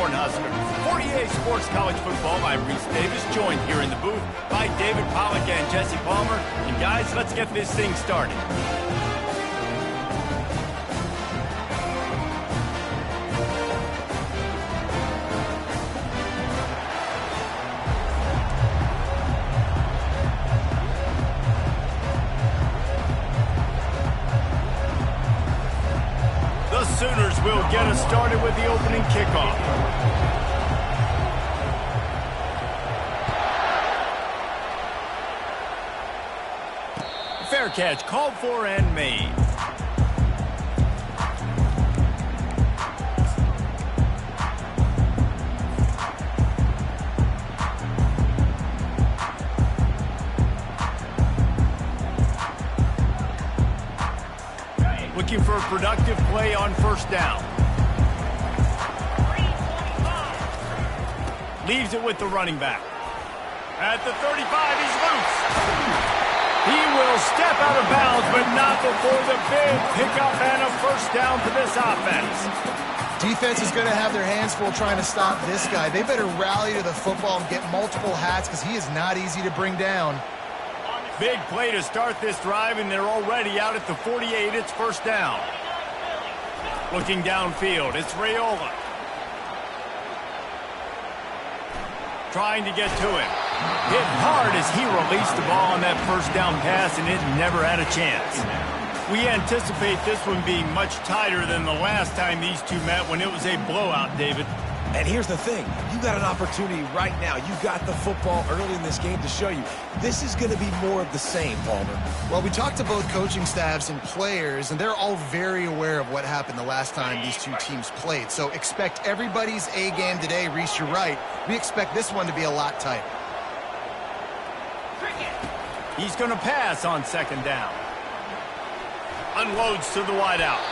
Cornhuskers. 48 Sports College Football. I'm Reese Davis, joined here in the booth by David Pollack and Jesse Palmer. And guys, let's get this thing started. Sooners will get us started with the opening kickoff. Fair catch called for and made. Looking for a productive play on first down. Leaves it with the running back. At the 35, he's loose. He will step out of bounds, but not before the big pickup and a first down for this offense. Defense is going to have their hands full trying to stop this guy. They better rally to the football and get multiple hats because he is not easy to bring down. Big play to start this drive, and they're already out at the 48. It's first down. Looking downfield, it's Raiola. Trying to get to him. Hit hard as he released the ball on that first down pass, and it never had a chance. We anticipate this one being much tighter than the last time these two met when it was a blowout, David. And here's the thing. You got an opportunity right now. You got the football early in this game to show you. This is going to be more of the same, Palmer. Well, we talked to both coaching staffs and players, and they're all very aware of what happened the last time these two teams played. So expect everybody's A game today. Reese, you're right. We expect this one to be a lot tighter. He's going to pass on second down. Unloads to the wideout.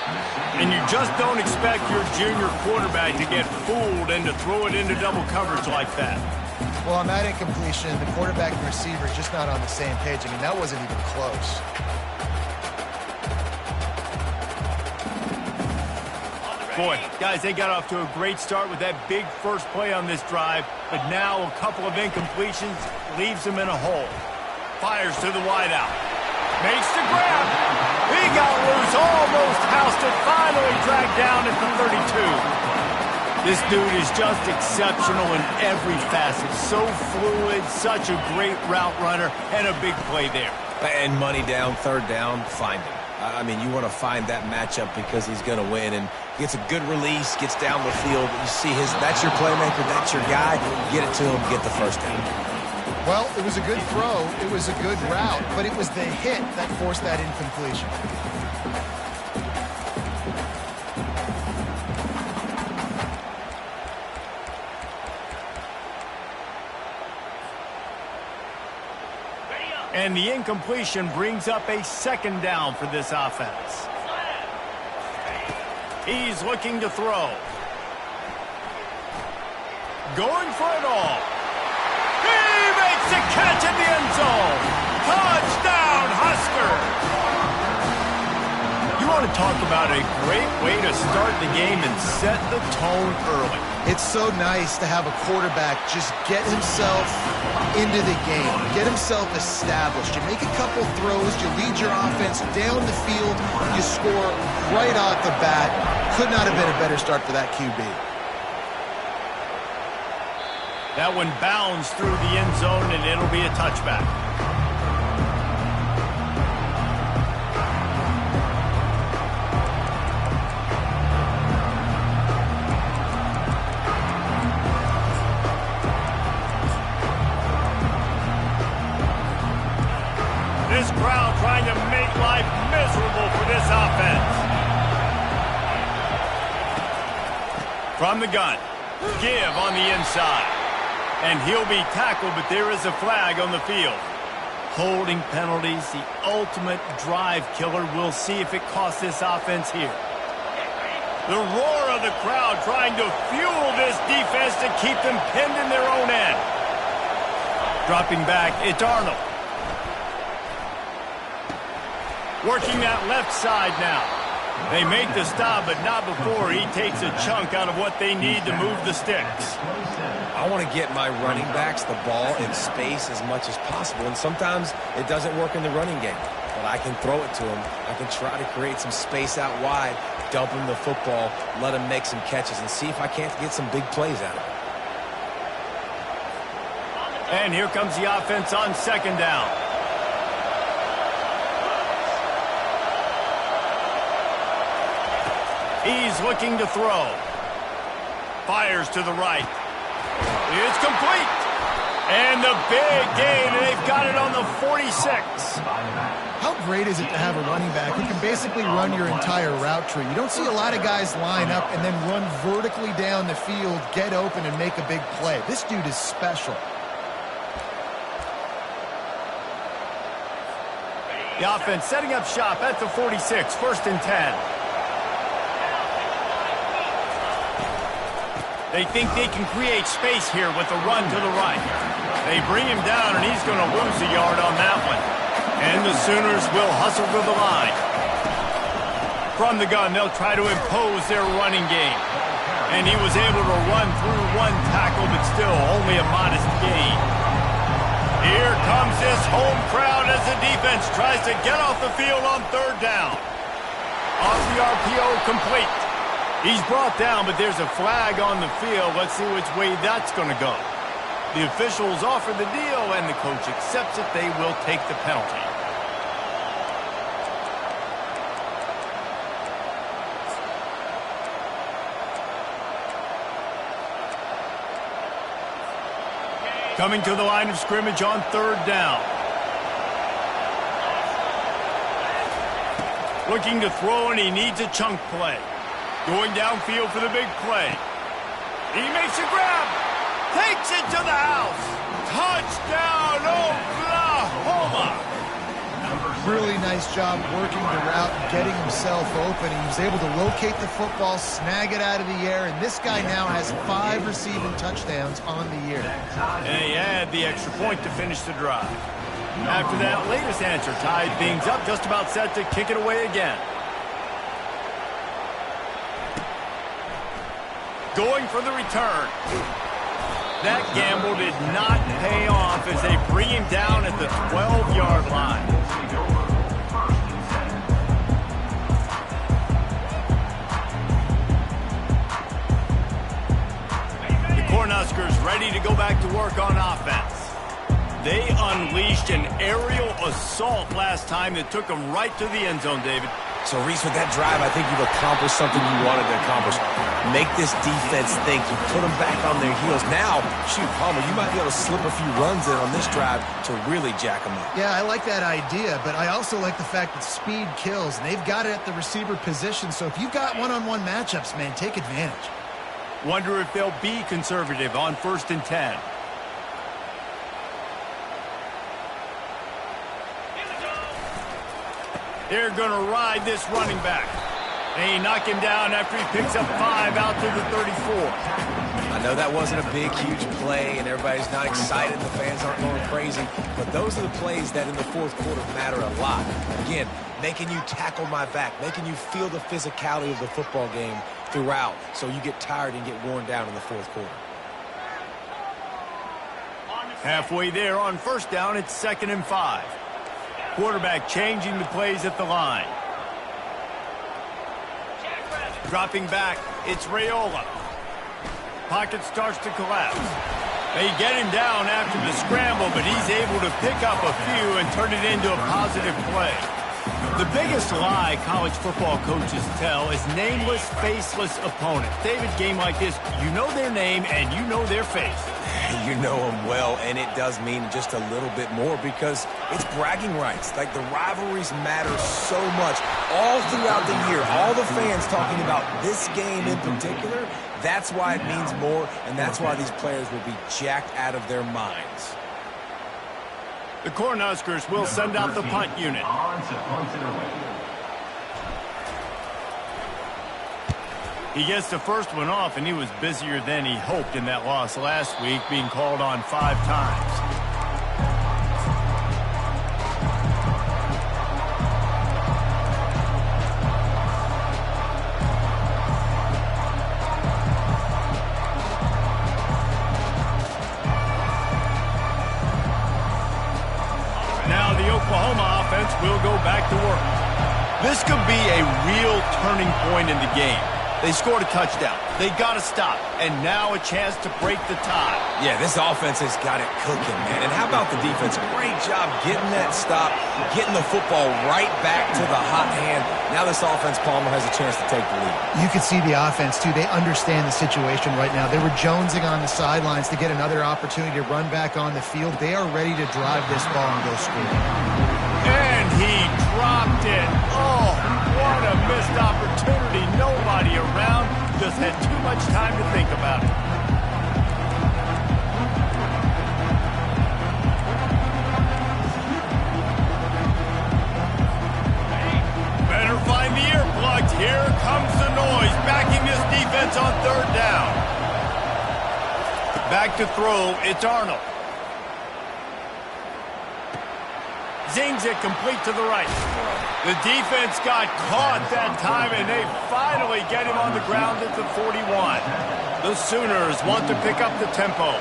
And you just don't expect your junior quarterback to get fooled and to throw it into double coverage like that. Well, on that incompletion, the quarterback and receiver is just not on the same page. I mean, that wasn't even close. Boy, guys, they got off to a great start with that big first play on this drive, but now a couple of incompletions leaves them in a hole. Fires to the wideout. Makes the grab. He got loose, almost housed it, finally dragged down at the 32. This dude is just exceptional in every facet. So fluid, such a great route runner, and a big play there. And money down, third down, find him. I mean, you want to find that matchup because he's going to win. And gets a good release, gets down the field. You see that's your playmaker, that's your guy. Get it to him, get the first down. Well, it was a good throw, it was a good route, but it was the hit that forced that incompletion. And the incompletion brings up a second down for this offense. He's looking to throw. Going for it all. Makes a catch in the end zone. Touchdown, Huskers! You want to talk about a great way to start the game and set the tone early. It's so nice to have a quarterback just get himself into the game, get himself established. You make a couple throws, you lead your offense down the field, you score right off the bat. Could not have been a better start for that QB. That one bounds through the end zone, and it'll be a touchback. This crowd trying to make life miserable for this offense. From the gun, give on the inside. And he'll be tackled, but there is a flag on the field. Holding penalties, the ultimate drive killer. We'll see if it costs this offense here. The roar of the crowd trying to fuel this defense to keep them pinned in their own end. Dropping back, it's Arnold. Working that left side now. They make the stop, but not before he takes a chunk out of what they need to move the sticks. I want to get my running backs the ball in space as much as possible, and sometimes it doesn't work in the running game. But I can throw it to him. I can try to create some space out wide, dump him the football, let him make some catches, and see if I can't get some big plays out of it. And here comes the offense on second down. He's looking to throw. Fires to the right. It's complete. And the big gain, and they've got it on the 46. How great is it to have a running back who can basically run your entire route tree? You don't see a lot of guys line up and then run vertically down the field, get open, and make a big play. This dude is special. The offense setting up shop at the 46, 1st and 10. They think they can create space here with the run to the right. They bring him down, and he's going to lose a yard on that one. And the Sooners will hustle to the line. From the gun, they'll try to impose their running game. And he was able to run through one tackle, but still only a modest gain. Here comes this home crowd as the defense tries to get off the field on 3rd down. Off the RPO, complete. He's brought down, but there's a flag on the field. Let's see which way that's going to go. The officials offer the deal, and the coach accepts it. They will take the penalty. Coming to the line of scrimmage on 3rd down. Looking to throw, and he needs a chunk play. Going downfield for the big play. He makes a grab. Takes it to the house. Touchdown, Oklahoma. Really nice job working the route and getting himself open. He was able to locate the football, snag it out of the air, and this guy now has 5 receiving touchdowns on the year. And he had the extra point to finish the drive. After that latest answer tied things up, just about set to kick it away again. Going for the return. That gamble did not pay off as they bring him down at the 12-yard line. The Cornhuskers ready to go back to work on offense. They unleashed an aerial assault last time that took them right to the end zone, David. So, Reese, with that drive, I think you've accomplished something you wanted to accomplish. Make this defense think. You put them back on their heels. Now, shoot, Palmer, you might be able to slip a few runs in on this drive to really jack them up. Yeah, I like that idea, but I also like the fact that speed kills, and they've got it at the receiver position. So if you've got one-on-one matchups, man, take advantage. Wonder if they'll be conservative on 1st and 10. They're going to ride this running back. They knock him down after he picks up 5 out to the 34. I know that wasn't a big, huge play, and everybody's not excited. The fans aren't going crazy. But those are the plays that in the 4th quarter matter a lot. Again, making you tackle my back, making you feel the physicality of the football game throughout so you get tired and get worn down in the 4th quarter. Halfway there on 1st down, it's 2nd and 5. Quarterback changing the plays at the line. Dropping back, it's Raiola. Pocket starts to collapse. They get him down after the scramble, but he's able to pick up a few and turn it into a positive play. The biggest lie college football coaches tell is nameless, faceless opponents. David, game like this, you know their name and you know their face. You know them well, and it does mean just a little bit more because it's bragging rights. Like, the rivalries matter so much all throughout the year. All the fans talking about this game in particular, that's why it means more, and that's why these players will be jacked out of their minds. The Cornhuskers will send out the punt unit. He gets the first one off, and he was busier than he hoped in that loss last week, being called on 5 times. will go back to work. This could be a real turning point in the game. They scored a touchdown. They got to stop. And now a chance to break the tie. Yeah, this offense has got it cooking, man. And how about the defense? Great job getting that stop, getting the football right back to the hot hand. Now this offense, Palmer, has a chance to take the lead. You can see the offense, too. They understand the situation right now. They were jonesing on the sidelines to get another opportunity to run back on the field. They are ready to drive this ball and go score. And he dropped it. Oh, what a missed opportunity. Nobody around. Just had too much time to think about it. Better find the earplugs. Here comes the noise. Backing this defense on third down. Back to throw. It's Arnold. Zings it complete to the right. The defense got caught that time, and they finally get him on the ground at the 41. The Sooners want to pick up the tempo.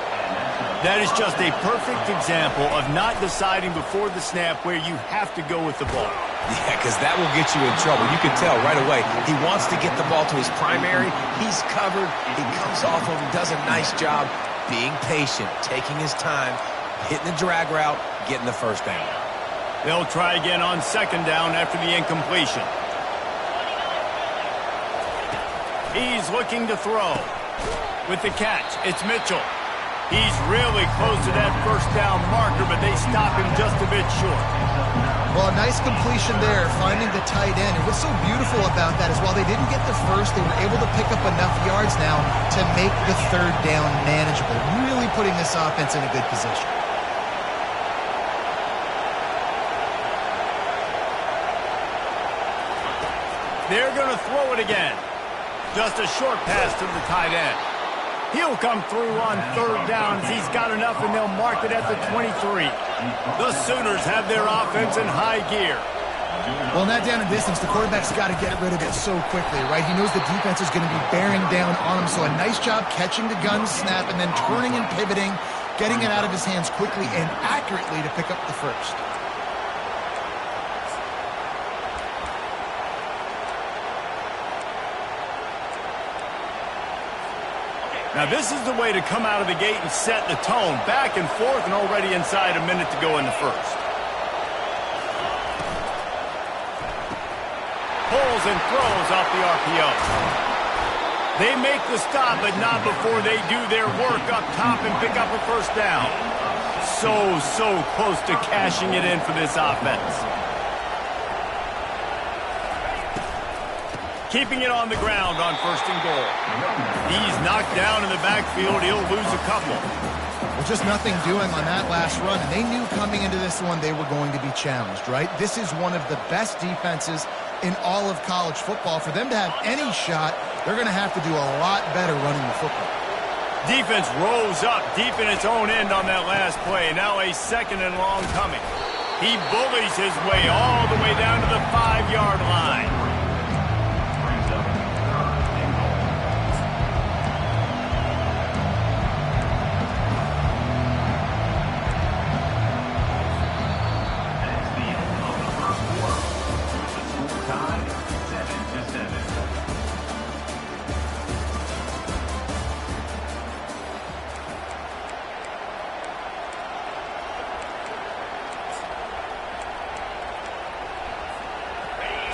That is just a perfect example of not deciding before the snap where you have to go with the ball. Yeah, because that will get you in trouble. You can tell right away. He wants to get the ball to his primary. He's covered. He comes off of him, does a nice job being patient, taking his time, hitting the drag route, getting the first down. They'll try again on second down after the incompletion. He's looking to throw. With the catch, it's Mitchell. He's really close to that first down marker, but they stop him just a bit short. Well, a nice completion there, finding the tight end. And what's so beautiful about that is while they didn't get the first, they were able to pick up enough yards now to make the third down manageable, really putting this offense in a good position. They're going to throw it again. Just a short pass to the tight end. He'll come through on third downs. He's got enough, and they'll mark it at the 23. The Sooners have their offense in high gear. Well, not down in distance. The quarterback's got to get rid of it so quickly, right? He knows the defense is going to be bearing down on him, so a nice job catching the gun snap and then turning and pivoting, getting it out of his hands quickly and accurately to pick up the first. Now, this is the way to come out of the gate and set the tone. Back and forth and already inside a minute to go in the first. Pulls and throws off the RPO. They make the stop, but not before they do their work up top and pick up a first down. So close to cashing it in for this offense. Keeping it on the ground on first and goal. He's knocked down in the backfield. He'll lose a couple. Well, just nothing doing on that last run, and they knew coming into this one they were going to be challenged, right? This is one of the best defenses in all of college football. For them to have any shot, they're going to have to do a lot better running the football. Defense rose up deep in its own end on that last play. Now a second and long coming. He bullies his way all the way down to the 5-yard line.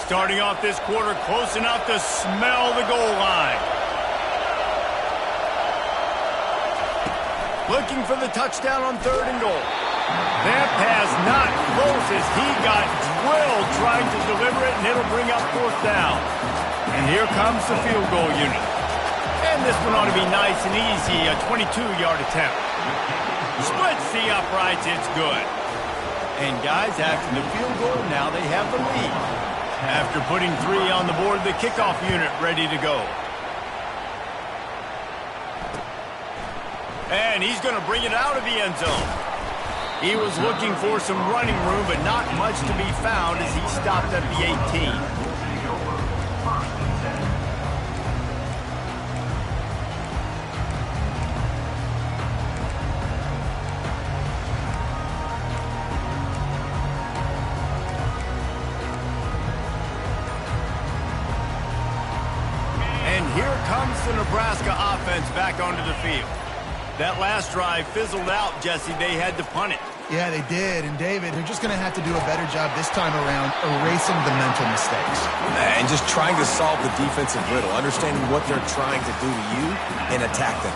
Starting off this quarter close enough to smell the goal line. Looking for the touchdown on third and goal. That pass not close as he got drilled trying to deliver it, and it'll bring up fourth down. And here comes the field goal unit. And this one ought to be nice and easy, a 22-yard attempt. Splits the uprights, it's good. And guys, after the field goal, now they have the lead. After putting 3 on the board, the kickoff unit ready to go. And he's going to bring it out of the end zone. He was looking for some running room, but not much to be found as he stopped at the 18. the Nebraska offense back onto the field. That last drive fizzled out, Jesse. They had to punt it. Yeah, they did. And, David, they're just going to have to do a better job this time around erasing the mental mistakes. And just trying to solve the defensive riddle, understanding what they're trying to do to you and attack them.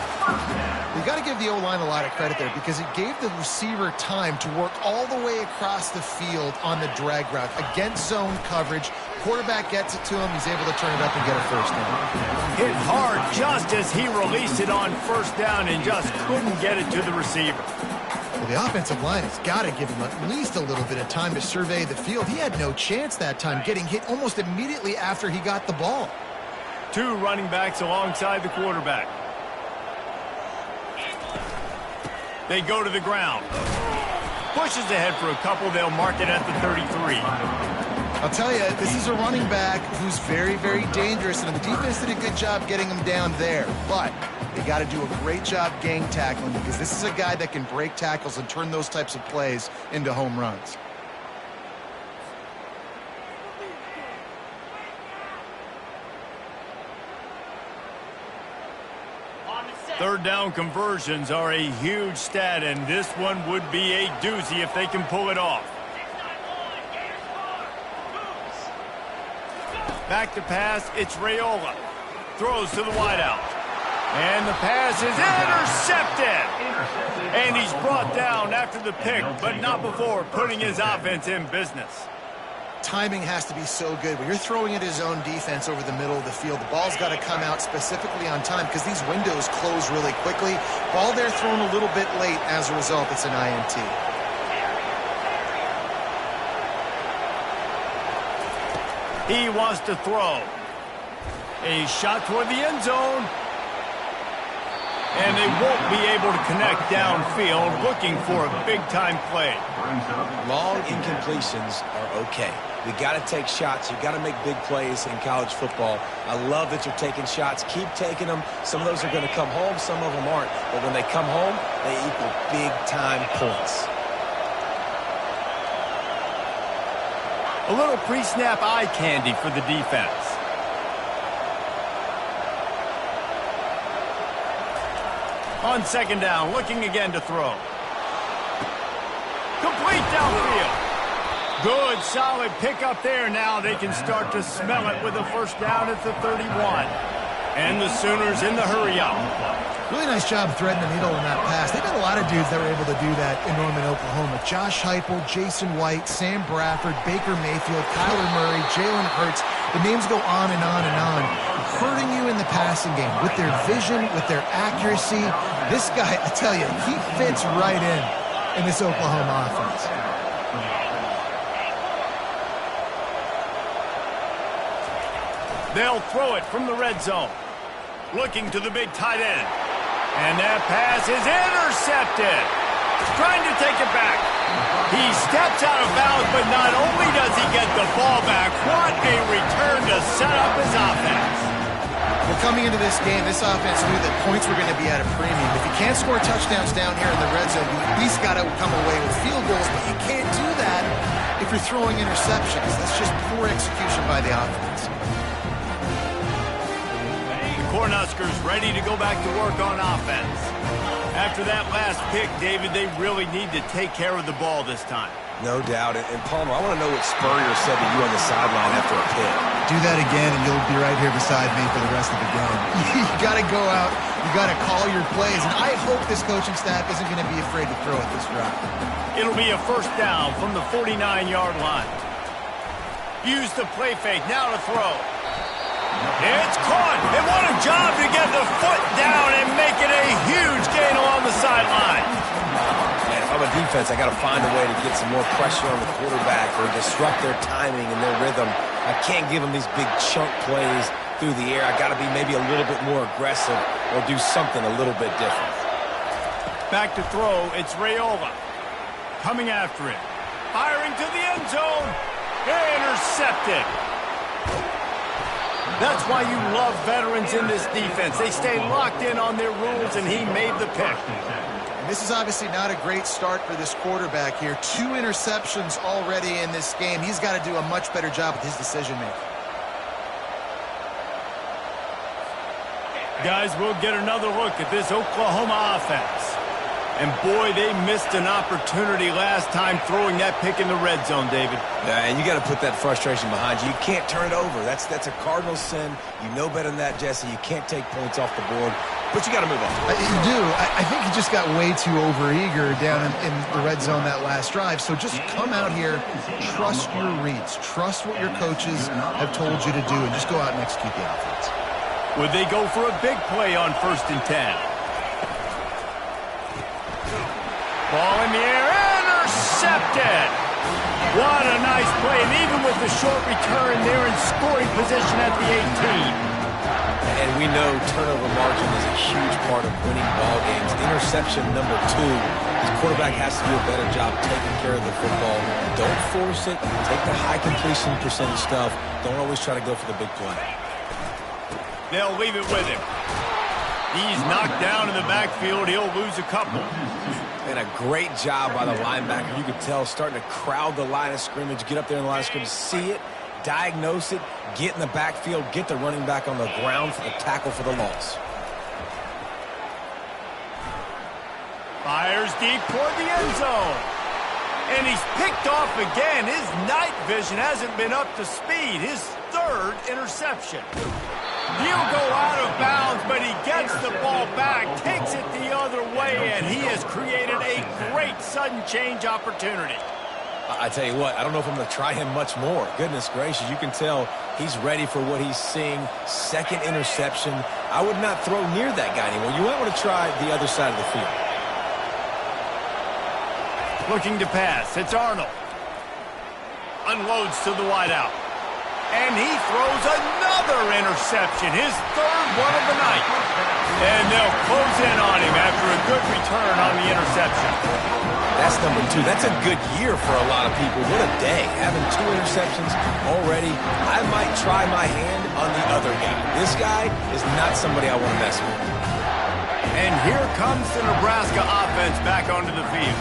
You got to give the O-line a lot of credit there because it gave the receiver time to work all the way across the field on the drag route against zone coverage. Quarterback gets it to him. He's able to turn it up and get a first down. Hit hard just as he released it on first down and just couldn't get it to the receiver. Well, the offensive line has got to give him at least a little bit of time to survey the field. He had no chance that time, getting hit almost immediately after he got the ball. Two running backs alongside the quarterback. They go to the ground. Pushes ahead for a couple. They'll mark it at the 33. I'll tell you, this is a running back who's very, very dangerous, and the defense did a good job getting him down there. But they got to do a great job gang tackling because this is a guy that can break tackles and turn those types of plays into home runs. Third down conversions are a huge stat, and this one would be a doozy if they can pull it off. Back to pass, it's Raiola. Throws to the wideout. And the pass is intercepted. And he's brought down after the pick, but not before putting his offense in business. Timing has to be so good. When you're throwing at his own defense over the middle of the field, the ball's got to come out specifically on time because these windows close really quickly. Ball there thrown a little bit late. As a result, it's an INT. He wants to throw. A shot toward the end zone. And they won't be able to connect downfield, looking for a big-time play. Long incompletions are okay. You got to take shots. You got to make big plays in college football. I love that you're taking shots. Keep taking them. Some of those are going to come home. Some of them aren't. But when they come home, they equal big-time points. A little pre-snap eye candy for the defense. On second down, looking again to throw. Complete downfield. Good, solid pickup there. Now they can start to smell it with a first down at the 31. And the Sooners in the hurry-up. Really nice job threading the needle in that pass. They've got a lot of dudes that were able to do that in Norman, Oklahoma. Josh Heupel, Jason White, Sam Bradford, Baker Mayfield, Kyler Murray, Jalen Hurts. The names go on and on and on. Hurting you in the passing game with their vision, with their accuracy. This guy, I tell you, he fits right in this Oklahoma offense. They'll throw it from the red zone. Looking to the big tight end. And that pass is intercepted. Trying to take it back. He steps out of bounds, but not only does he get the ball back, what a return to set up his offense. Well, coming into this game, this offense knew that points were going to be at a premium. If you can't score touchdowns down here in the red zone, you at least got to come away with field goals, but you can't do that if you're throwing interceptions. That's just poor execution by the offense. Cornhuskers ready to go back to work on offense. After that last pick, David, they really need to take care of the ball this time. No doubt. And Palmer, I want to know what Spurrier said to you on the sideline after a pick. Do that again, and you'll be right here beside me for the rest of the game. You got to go out. You got to call your plays. And I hope this coaching staff isn't going to be afraid to throw at this route. It'll be a first down from the 49-yard line. Use the play fake. Now to throw. It's caught. And what a job to get the foot down and make it a huge gain along the sideline. Man, if I'm a defense, I got to find a way to get some more pressure on the quarterback or disrupt their timing and their rhythm. I can't give them these big chunk plays through the air. I got to be maybe a little bit more aggressive or do something a little bit different. Back to throw. It's Raiola. Coming after it. Firing to the end zone. Intercepted. That's why you love veterans in this defense. They stay locked in on their rules, and he made the pick. And this is obviously not a great start for this quarterback here. 2 interceptions already in this game. He's got to do a much better job with his decision-making. Guys, we'll get another look at this Oklahoma offense. And boy, they missed an opportunity last time throwing that pick in the red zone, David. Yeah, and you got to put that frustration behind you. You can't turn it over. That's a cardinal sin. You know better than that, Jesse. You can't take points off the board, but you got to move on. You do. I think he just got way too overeager down in the red zone that last drive. So just come out here, trust your reads, trust what your coaches have told you to do, and just go out and execute the offense. Would they go for a big play on 1st and 10? Ball in the air, intercepted. What a nice play, and even with the short return, they're in scoring position at the 18. And we know turnover margin is a huge part of winning ball games. Interception number 2. His quarterback has to do a better job taking care of the football. Don't force it. Take the high completion percentage stuff. Don't always try to go for the big play. They'll leave it with him. He's knocked down in the backfield. He'll lose a couple. And a great job by the linebacker. You could tell starting to crowd the line of scrimmage, get up there in the line of scrimmage, see it, diagnose it, get in the backfield, get the running back on the ground for the tackle for the loss. Fires deep toward the end zone. And he's picked off again. His night vision hasn't been up to speed. His 3rd interception. He'll go out of bounds, but he gets the ball back, takes it the other way, and he has created a great sudden change opportunity. I tell you what, I don't know if I'm going to try him much more. Goodness gracious, you can tell he's ready for what he's seeing. 2nd interception. I would not throw near that guy anymore. You might want to try the other side of the field. Looking to pass. It's Arnold. Unloads to the wideout. And he throws another interception, his 3rd one of the night. And they'll close in on him after a good return on the interception. That's number 2. That's a good year for a lot of people. What a day. Having 2 interceptions already. I might try my hand on the other guy. This guy is not somebody I want to mess with. And here comes the Nebraska offense back onto the field.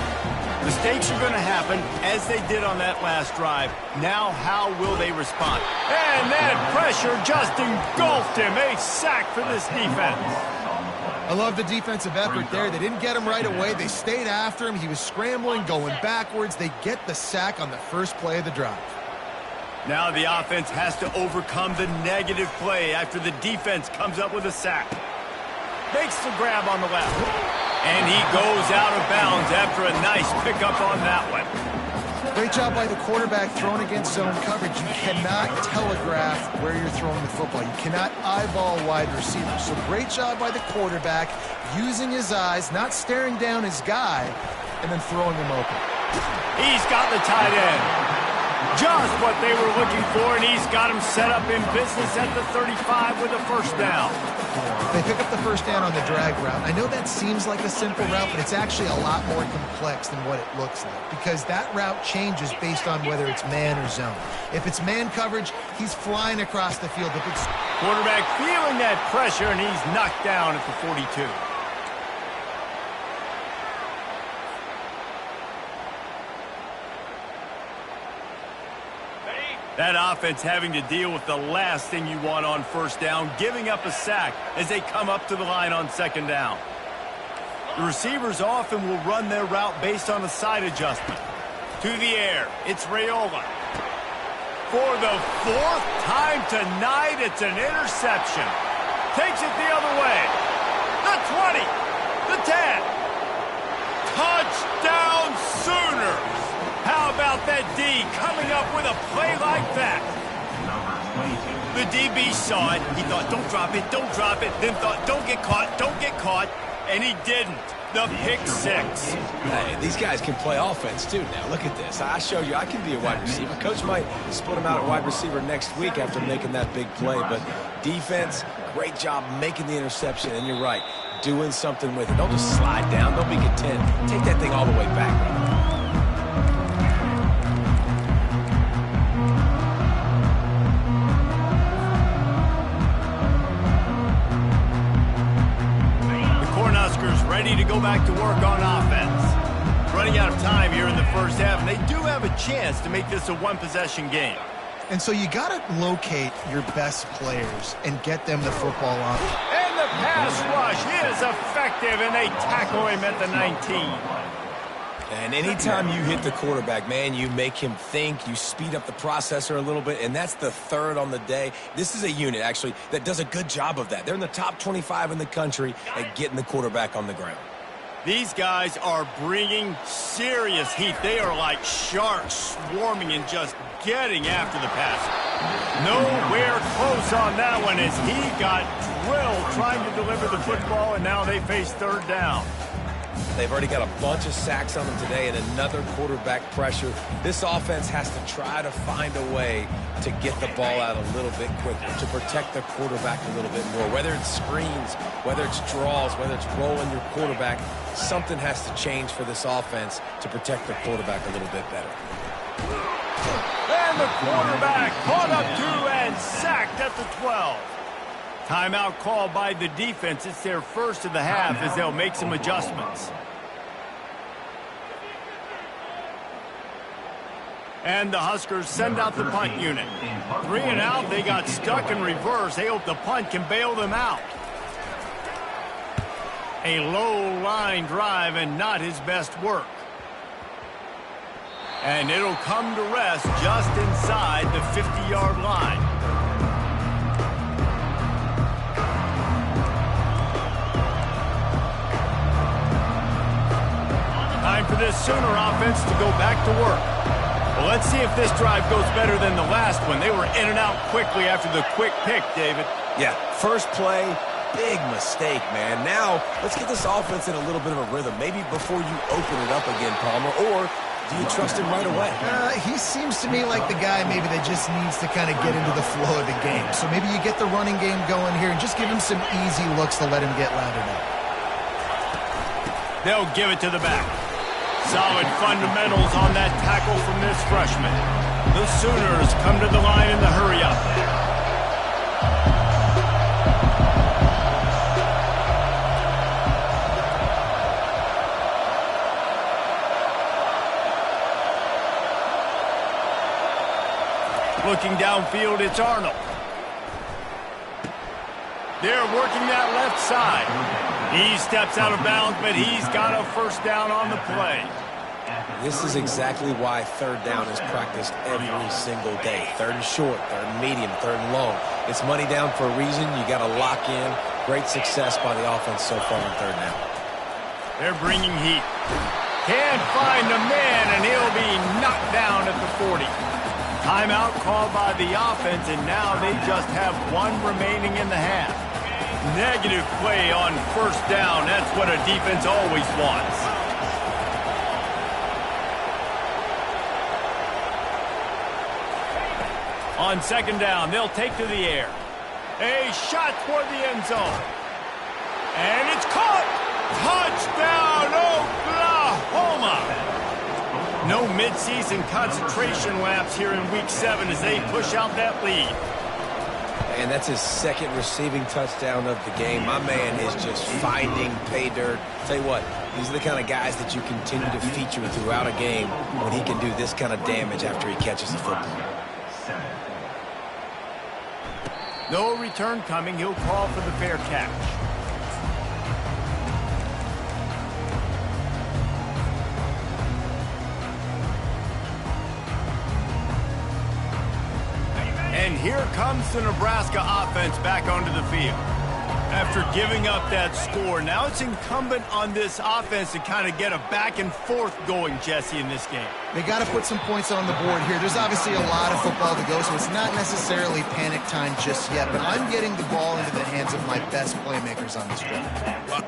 Mistakes are going to happen, as they did on that last drive. Now, how will they respond? And that pressure just engulfed him. A sack for this defense. I love the defensive effort there. They didn't get him right away. They stayed after him. He was scrambling, going backwards. They get the sack on the first play of the drive. Now the offense has to overcome the negative play after the defense comes up with a sack. Makes the grab on the left. And he goes out of bounds after a nice pickup on that one. Great job by the quarterback throwing against zone coverage. You cannot telegraph where you're throwing the football. You cannot eyeball wide receivers. So great job by the quarterback using his eyes, not staring down his guy, and then throwing him open. He's got the tight end. Just what they were looking for, and he's got him set up in business at the 35 with a 1st down. They pick up the 1st down on the drag route. I know that seems like a simple route, but it's actually a lot more complex than what it looks like, because that route changes based on whether it's man or zone. If it's man coverage, he's flying across the field. If it's quarterback feeling that pressure, and he's knocked down at the 42. That offense having to deal with the last thing you want on 1st down, giving up a sack as they come up to the line on 2nd down. The receivers often will run their route based on a side adjustment. To the air, it's Raiola. For the 4th time tonight, it's an interception. Takes it the other way. The 20, the 10. Touchdown Sooners! How about that D coming up with a play like that? The DB saw it. He thought, don't drop it, don't drop it. Then thought, don't get caught, and he didn't. The pick 6. Hey, these guys can play offense, too. Now, look at this. I showed you I can be a wide receiver. Coach might split him out at wide receiver next week after making that big play. But defense, great job making the interception. And you're right, doing something with it. Don't just slide down. Don't be content. Take that thing all the way back. Ready to go back to work on offense. Running out of time here in the 1st half, and they do have a chance to make this a one-possession game. And so you got to locate your best players and get them the football on. And the pass rush is effective, and they tackle him at the 19. And anytime you hit the quarterback, man, you make him think, you speed up the processor a little bit, and that's the third on the day. This is a unit, actually, that does a good job of that. They're in the top 25 in the country at getting the quarterback on the ground. These guys are bringing serious heat. They are like sharks swarming and just getting after the passer. Nowhere close on that one as he got drilled trying to deliver the football, and now they face third down. They've already got a bunch of sacks on them today and another quarterback pressure. This offense has to try to find a way to get the ball out a little bit quicker, to protect the quarterback a little bit more. Whether it's screens, whether it's draws, whether it's rolling your quarterback, something has to change for this offense to protect the quarterback a little bit better. And the quarterback caught up to and sacked at the 12. Timeout called by the defense. It's their first of the half as they'll make some adjustments. And the Huskers send out the punt unit. 3 and out, they got stuck in reverse. They hope the punt can bail them out. A low line drive and not his best work. And it'll come to rest just inside the 50-yard line. Time for this Sooner offense to go back to work. Well, let's see if this drive goes better than the last one. They were in and out quickly after the quick pick, David. Yeah, first play, big mistake, man. Now, let's get this offense in a little bit of a rhythm. Maybe before you open it up again, Palmer, or do you trust him right away? He seems to me like the guy maybe that just needs to kind of get into the flow of the game. So maybe you get the running game going here and just give him some easy looks to let him get lathered up. They'll give it to the back. Solid fundamentals on that tackle from this freshman. The Sooners come to the line in the hurry-up. Looking downfield, it's Arnold. They're working that left side. He steps out of bounds, but he's got a first down on the play. This is exactly why third down is practiced every single day. Third and short, third and medium, third and long. It's money down for a reason. You got to lock in. Great success by the offense so far on third down. They're bringing heat. Can't find a man, and he'll be knocked down at the 40. Timeout called by the offense, and now they just have one remaining in the half. Negative play on first down. That's what a defense always wants. On second down, they'll take to the air. A shot toward the end zone. And it's caught. Touchdown, Oklahoma. No midseason concentration laps here in Week 7 as they push out that lead. And that's his second receiving touchdown of the game. My man is just finding pay dirt. Tell you what, these are the kind of guys that you continue to feature throughout a game when he can do this kind of damage after he catches the football. No return coming. He'll call for the fair catch. And here comes the Nebraska offense back onto the field. After giving up that score, now it's incumbent on this offense to kind of get a back and forth going, Jesse, in this game. They got to put some points on the board here. There's obviously a lot of football to go, so it's not necessarily panic time just yet, but I'm getting the ball into the hands of my best playmakers on this drive.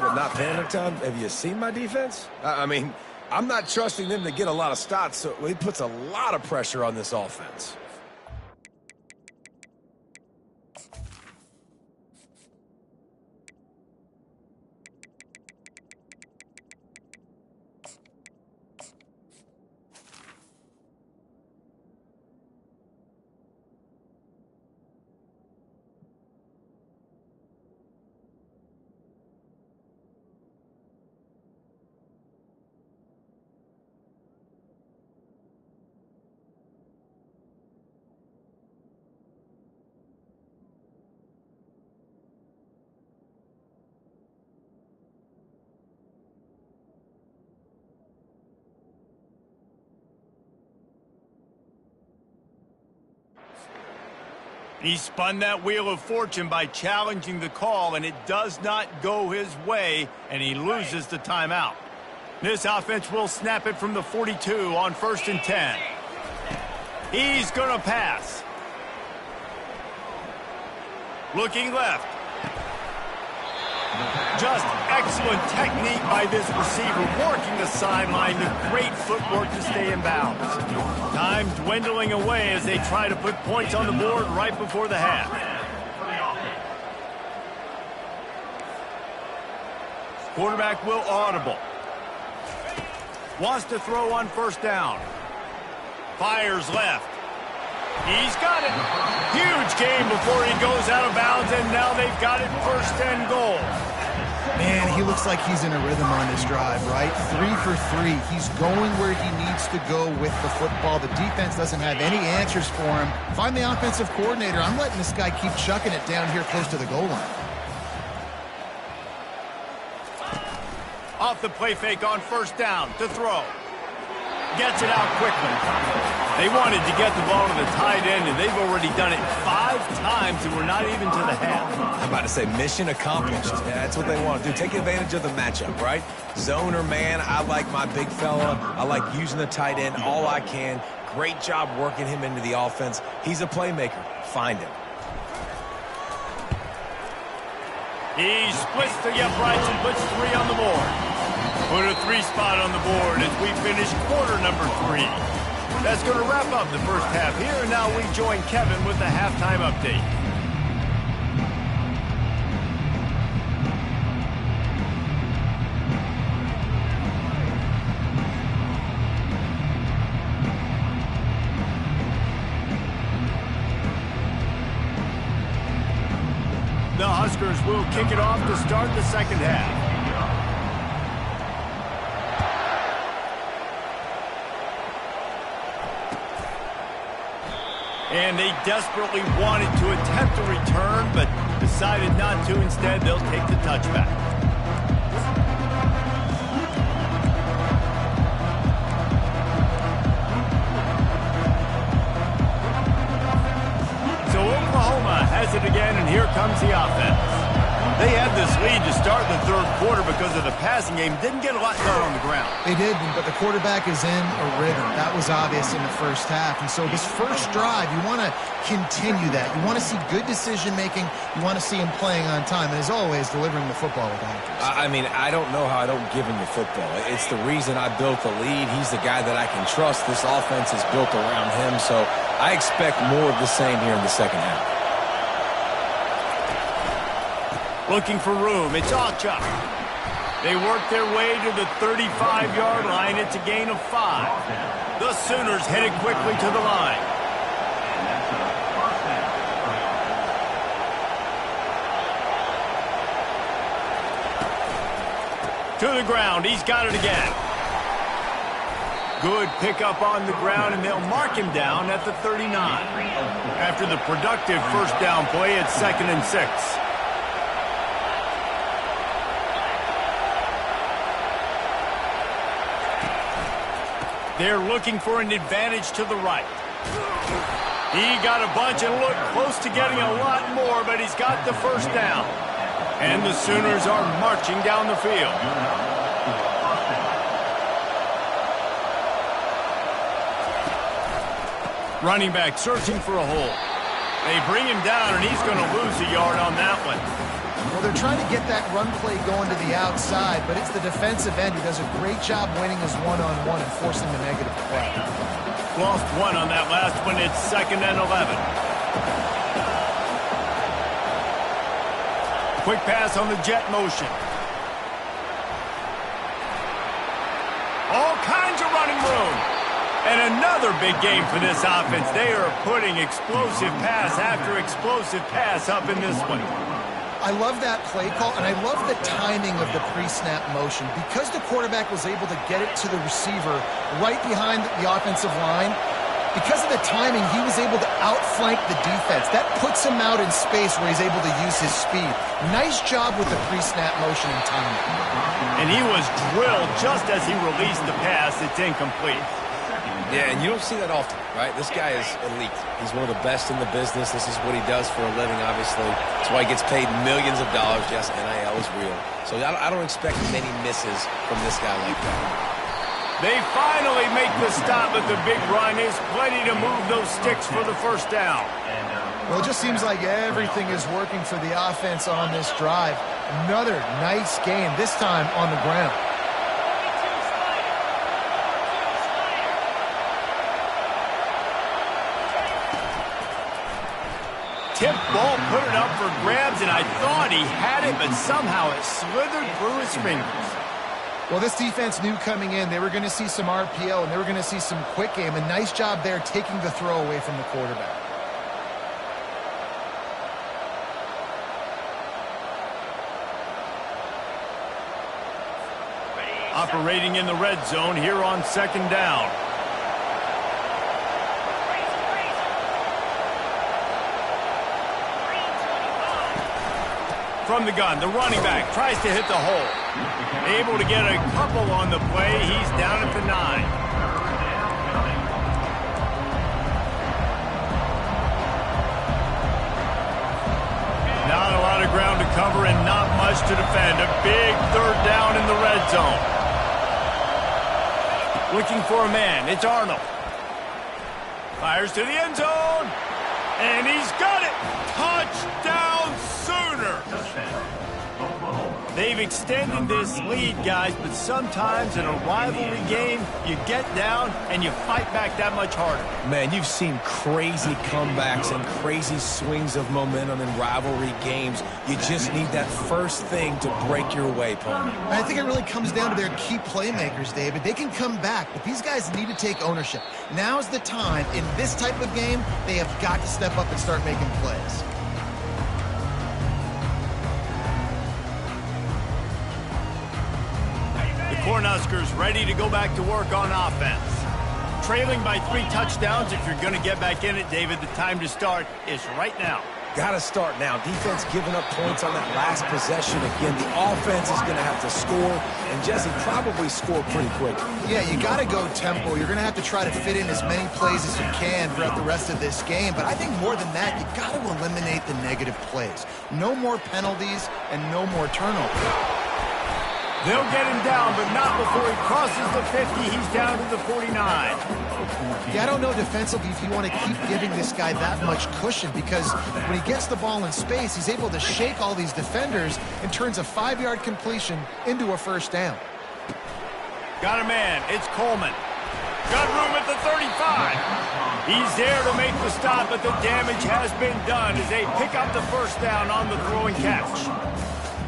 But not panic time? Have you seen my defense? I mean, I'm not trusting them to get a lot of stops, so he puts a lot of pressure on this offense. He spun that wheel of fortune by challenging the call, and it does not go his way, and he loses the timeout. This offense will snap it from the 42 on 1st and 10. He's going to pass. Looking left. Just excellent technique by this receiver, working the sideline with great footwork to stay in bounds. Time dwindling away as they try to put points on the board right before the half. Quarterback will audible. Wants to throw on 1st down. Fires left. He's got it. Huge game before he goes out of bounds, and now they've got it 1st and goal. Man, he looks like he's in a rhythm on this drive, right? 3 for 3. He's going where he needs to go with the football. The defense doesn't have any answers for him. If I'm the offensive coordinator, I'm letting this guy keep chucking it down here close to the goal line. Off the play fake on 1st down to throw. Gets it out quickly. They wanted to get the ball to the tight end, and they've already done it 5 times, and we're not even to the half. I'm about to say mission accomplished. Yeah, that's what they want to do. Take advantage of the matchup, right? Zone or man, I like my big fella. I like using the tight end all I can. Great job working him into the offense. He's a playmaker. Find him. He splits the uprights and puts 3 on the board. Put a 3 spot on the board as we finish quarter number 3. That's going to wrap up the first half here, and now we join Kevin with the halftime update. The Huskers will kick it off to start the second half. And they desperately wanted to attempt a return, but decided not to. Instead, they'll take the touchback. So Oklahoma has it again, and here comes the offense. They had this lead to start the 3rd quarter because of the passing game. Didn't get a lot done on the ground. They didn't, but the quarterback is in a rhythm. That was obvious in the first half. And so this first drive, you want to continue that. You want to see good decision-making. You want to see him playing on time. And as always, delivering the football with accuracy. I mean, I don't know how I don't give him the football. It's the reason I built the lead. He's the guy that I can trust. This offense is built around him. So I expect more of the same here in the second half. Looking for room. It's Achuk. They work their way to the 35-yard line. It's a gain of 5. The Sooners headed quickly to the line. To the ground. He's got it again. Good pickup on the ground, and they'll mark him down at the 39. After the productive 1st down play, it's 2nd and 6. They're looking for an advantage to the right. He got a bunch and looked close to getting a lot more, but he's got the 1st down. And the Sooners are marching down the field. Running back searching for a hole. They bring him down, and he's going to lose a yard on that one. Well, they're trying to get that run play going to the outside, but it's the defensive end who does a great job winning his one-on-one and forcing the negative play. Lost 1 on that last one. It's 2nd and 11. Quick pass on the jet motion. All kinds of running room. And another big game for this offense. They are putting explosive pass after explosive pass up in this one. I love that play call, and I love the timing of the pre-snap motion. Because the quarterback was able to get it to the receiver right behind the offensive line, because of the timing, he was able to outflank the defense. That puts him out in space where he's able to use his speed. Nice job with the pre-snap motion and timing. And he was drilled just as he released the pass. It's incomplete. Yeah, and you don't see that often, right? This guy is elite. He's one of the best in the business. This is what he does for a living, obviously. That's why he gets paid millions of dollars. Yes, NIL is real. So I don't expect many misses from this guy like that. They finally make the stop, but the big run is plenty to move those sticks for the first down. Well, it just seems like everything is working for the offense on this drive. Another nice gain, this time on the ground. Tip ball, put it up for grabs, and I thought he had it, but somehow it slithered through his fingers. Well, this defense knew coming in they were going to see some RPO, and they were going to see some quick game. A nice job there taking the throw away from the quarterback. Operating in the red zone here on second down. From the gun, the running back tries to hit the hole. Able to get a couple on the play. He's down at the 9. Not a lot of ground to cover and not much to defend. A big third down in the red zone. Looking for a man. It's Arnold. Fires to the end zone. And he's got it. Touchdown Sooner. They've extended this lead, guys, but sometimes in a rivalry game, you get down and you fight back that much harder. Man, you've seen crazy comebacks and crazy swings of momentum in rivalry games. You just need that first thing to break your way, Paul. I think it really comes down to their key playmakers, David. They can come back, but these guys need to take ownership. Now's the time. In this type of game, they have got to step up and start making plays. Cornhuskers ready to go back to work on offense. Trailing by 3 touchdowns. If you're going to get back in it, David, the time to start is right now. Got to start now. Defense giving up points on that last possession. Again, the offense is going to have to score, and Jesse probably score pretty quick. Yeah, you got to go tempo. You're going to have to try to fit in as many plays as you can throughout the rest of this game. But I think more than that, you got to eliminate the negative plays. No more penalties and no more turnovers. They'll get him down, but not before he crosses the 50. He's down to the 49. Yeah, I don't know defensively if you want to keep giving this guy that much cushion, because when he gets the ball in space, he's able to shake all these defenders and turns a 5-yard completion into a first down. Got a man. It's Coleman. Got room at the 35. He's there to make the stop, but the damage has been done as they pick up the first down on the throw and catch.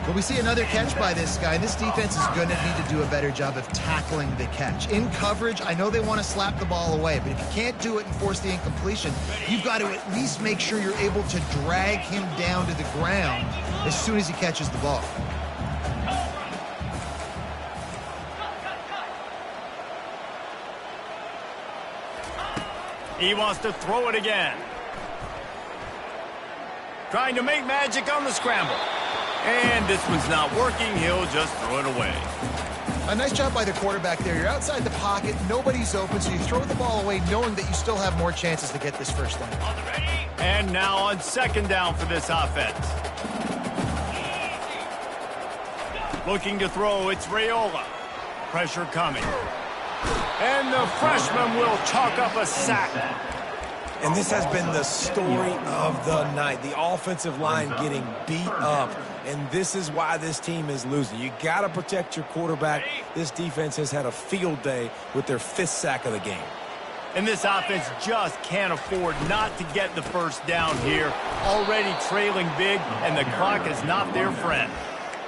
Well, we see another catch by this guy. This defense is going to need to do a better job of tackling the catch. In coverage, I know they want to slap the ball away, but if you can't do it and force the incompletion, you've got to at least make sure you're able to drag him down to the ground as soon as he catches the ball. He wants to throw it again. Trying to make magic on the scramble. And this one's not working. He'll just throw it away. A nice job by the quarterback there. You're outside the pocket. Nobody's open, so you throw the ball away knowing that you still have more chances to get this first down. And now on second down for this offense. Looking to throw, it's Raiola. Pressure coming. And the freshman will chalk up a sack. And this has been the story of the night. The offensive line getting beat up, and this is why this team is losing. You got to protect your quarterback. This defense has had a field day with their 5th sack of the game. And this offense just can't afford not to get the first down here. Already trailing big, and the clock is not their friend.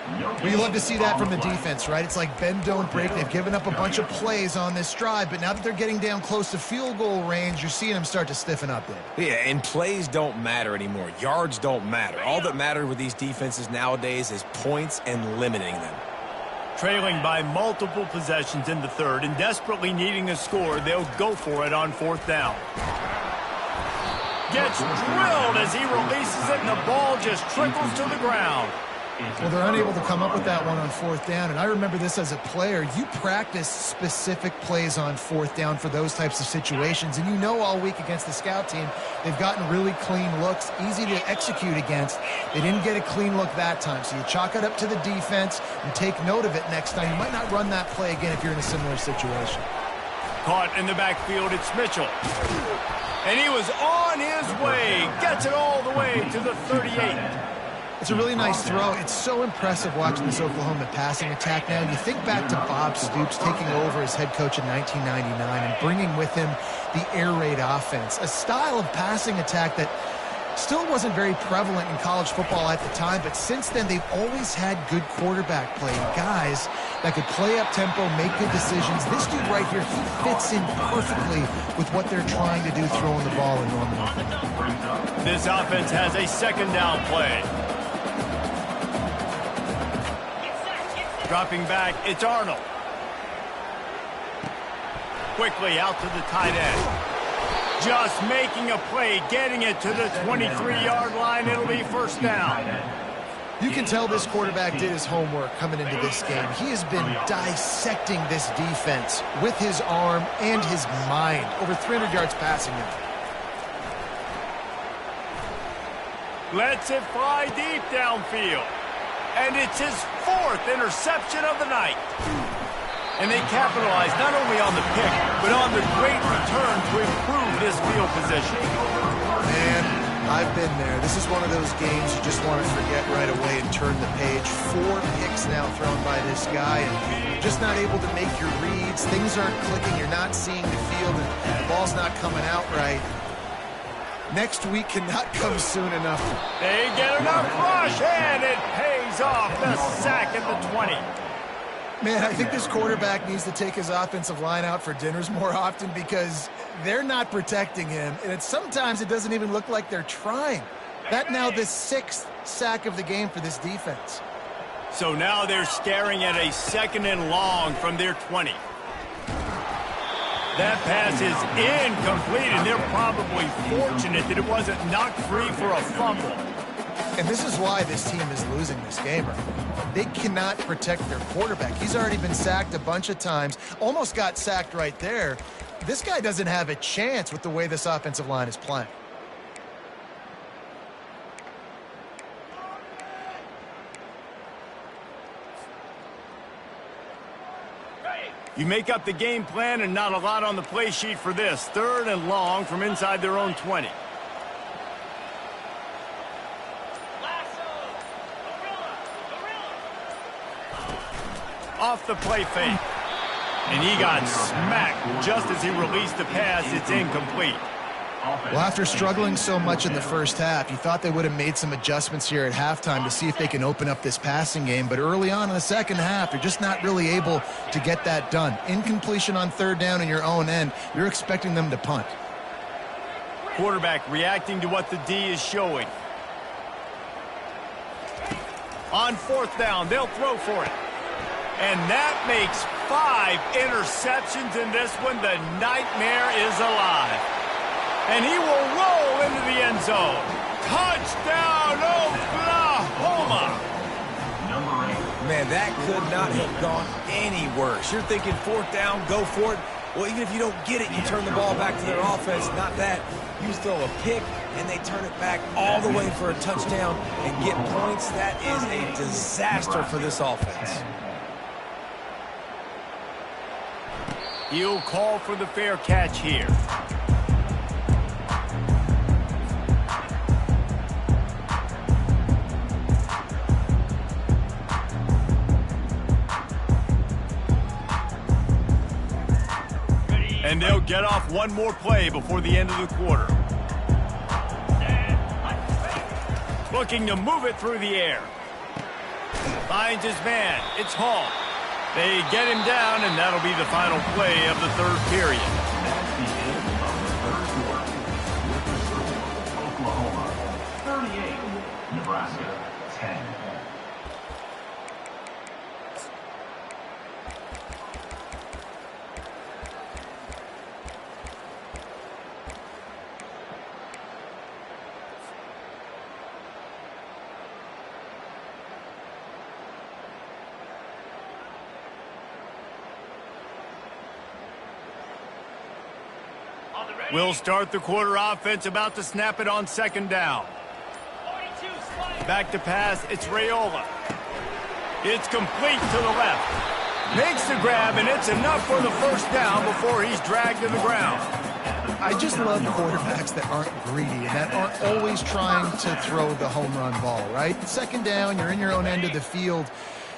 Well, you love to see that from the defense, right? It's like bend, don't break. They've given up a bunch of plays on this drive, but now that they're getting down close to field goal range, you're seeing them start to stiffen up there. Yeah, and plays don't matter anymore. Yards don't matter. All that matters with these defenses nowadays is points and limiting them. Trailing by multiple possessions in the third and desperately needing a score, they'll go for it on 4th down. Gets drilled as he releases it, and the ball just trickles to the ground. Well, they're unable to come up with that one on fourth down, and I remember this as a player. You practice specific plays on fourth down for those types of situations, and you know all week against the scout team, they've gotten really clean looks, easy to execute against. They didn't get a clean look that time, so you chalk it up to the defense and take note of it next time. You might not run that play again if you're in a similar situation. Caught in the backfield, it's Mitchell. And he was on his way, gets it all the way to the 38. It's a really nice throw. It's so impressive watching this Oklahoma passing attack now. You think back to Bob Stoops taking over as head coach in 1999 and bringing with him the air raid offense, a style of passing attack that still wasn't very prevalent in college football at the time, but since then they've always had good quarterback play, guys that could play up tempo, make good decisions. This dude right here, he fits in perfectly with what they're trying to do throwing the ball in Norman. This offense has a second down play. Dropping back, it's Arnold. Quickly out to the tight end. Just making a play, getting it to the 23-yard line. It'll be first down. You can tell this quarterback did his homework coming into this game. He has been dissecting this defense with his arm and his mind. Over 300 yards passing now. Lets it fly deep downfield. And it's his fourth interception of the night. And they capitalize not only on the pick, but on the great return to improve this field position. Man, I've been there. This is one of those games you just want to forget right away and turn the page. 4 picks now thrown by this guy, and just not able to make your reads. Things aren't clicking. You're not seeing the field, and the ball's not coming out right. Next week cannot come soon enough. They get enough rush, and it pays off. The sack at the 20. Man, I think this quarterback needs to take his offensive line out for dinners more often because they're not protecting him, and sometimes it doesn't even look like they're trying. That now the 6th sack of the game for this defense. So now they're staring at a second and long from their 20. That pass is incomplete, and they're probably fortunate that it wasn't knocked free for a fumble. And this is why this team is losing this game. They cannot protect their quarterback. He's already been sacked a bunch of times, almost got sacked right there. This guy doesn't have a chance with the way this offensive line is playing. You make up the game plan and not a lot on the play sheet for this. Third and long from inside their own 20. Off the play fake. And he got smacked just as he released the pass. It's incomplete. Well, after struggling so much in the first half, you thought they would have made some adjustments here at halftime to see if they can open up this passing game. But early on in the second half, they're just not really able to get that done. Incompletion on third down in your own end, you're expecting them to punt. Quarterback reacting to what the D is showing. On fourth down, they'll throw for it. And that makes 5 interceptions in this one. The nightmare is alive. And he will roll into the end zone. Touchdown, Oklahoma! Man, that could not have gone any worse. You're thinking fourth down, go for it. Well, even if you don't get it, you turn the ball back to their offense. Not that. You throw a pick, and they turn it back all the way for a touchdown and get points. That is a disaster for this offense. He'll call for the fair catch here. And they'll get off one more play before the end of the quarter. Looking to move it through the air. Finds his man. It's Hall. They get him down, and that'll be the final play of the third period. Oklahoma 38, Nebraska 10. We'll start the quarter offense, about to snap it on second down. Back to pass, it's Raiola. It's complete to the left. Makes the grab, and it's enough for the first down before he's dragged to the ground. I just love quarterbacks that aren't greedy and that aren't always trying to throw the home run ball, right? Second down, you're in your own end of the field.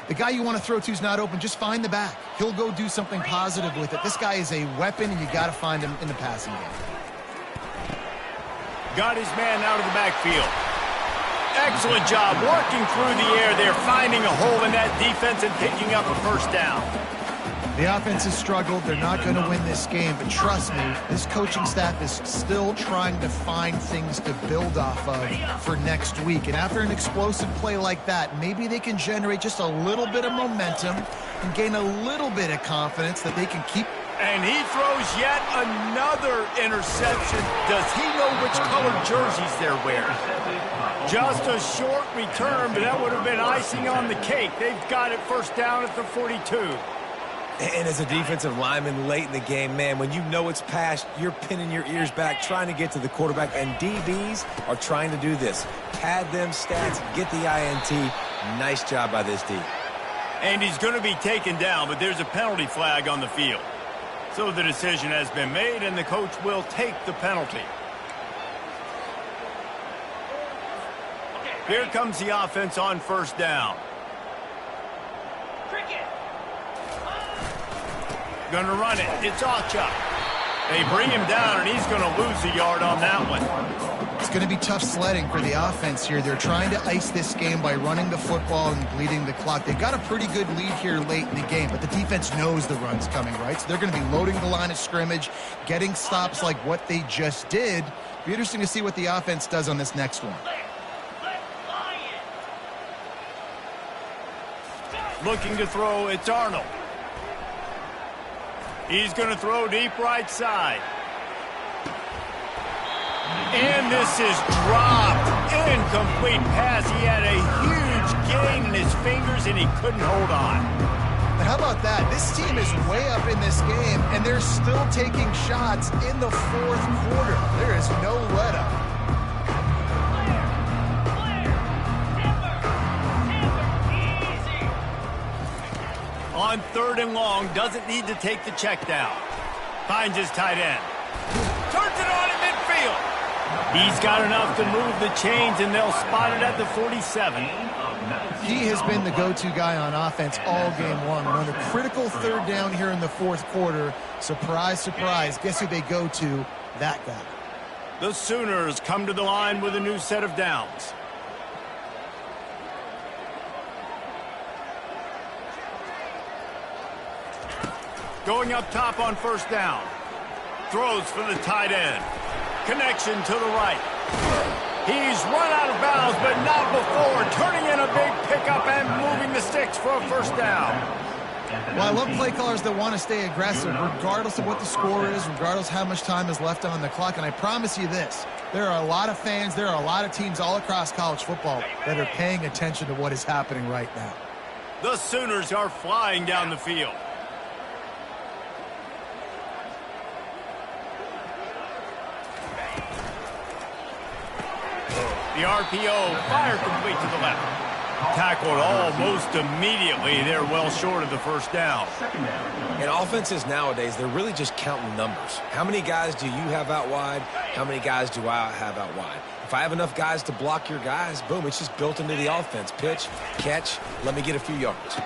The guy you want to throw to is not open. Just find the back. He'll go do something positive with it. This guy is a weapon, and you got to find him in the passing game. Got his man out of the backfield. Excellent job working through the air there, finding a hole in that defense and picking up a first down. The offense has struggled. They're not going to win this game, but trust me, this coaching staff is still trying to find things to build off of for next week. And after an explosive play like that, maybe they can generate just a little bit of momentum and gain a little bit of confidence that they can keep. And he throws yet another interception. Does he know which colored jerseys they're wearing? Just a short return, but that would have been icing on the cake. They've got it first down at the 42. And as a defensive lineman late in the game, man, when you know it's past, you're pinning your ears back, trying to get to the quarterback, and DBs are trying to do this. Pad them stats, get the INT. Nice job by this D. And he's going to be taken down, but there's a penalty flag on the field. So the decision has been made, and the coach will take the penalty. Here comes the offense on first down. Gonna run it. It's Ocha. They bring him down, and he's going to lose a yard on that one. It's going to be tough sledding for the offense here. They're trying to ice this game by running the football and bleeding the clock. They've got a pretty good lead here late in the game, but the defense knows the run's coming, right? So they're going to be loading the line of scrimmage, getting stops like what they just did. It'll be interesting to see what the offense does on this next one. Looking to throw, it's Arnold. He's going to throw deep right side. And this is dropped. Incomplete pass. He had a huge gain in his fingers, and he couldn't hold on. How about that? This team is way up in this game, and they're still taking shots in the fourth quarter. There is no let-up. On third and long, doesn't need to take the check down. Finds his tight end. Turns it on in midfield. He's got enough to move the chains, and they'll spot it at the 47. He has been the go-to guy on offense all game long. And on a critical third down here in the fourth quarter, surprise, surprise, guess who they go to? That guy. The Sooners come to the line with a new set of downs. Going up top on first down. Throws for the tight end. Connection to the right. He's run out of bounds, but not before. Turning in a big pickup and moving the sticks for a first down. Well, I love play callers that want to stay aggressive, regardless of what the score is, regardless how much time is left on the clock. And I promise you this, there are a lot of fans, there are a lot of teams all across college football that are paying attention to what is happening right now. The Sooners are flying down the field. The RPO, fire complete to the left. Tackled almost immediately. They're well short of the first down. In offenses nowadays, they're really just counting numbers. How many guys do you have out wide? How many guys do I have out wide? If I have enough guys to block your guys, boom, it's just built into the offense. Pitch, catch, let me get a few yards.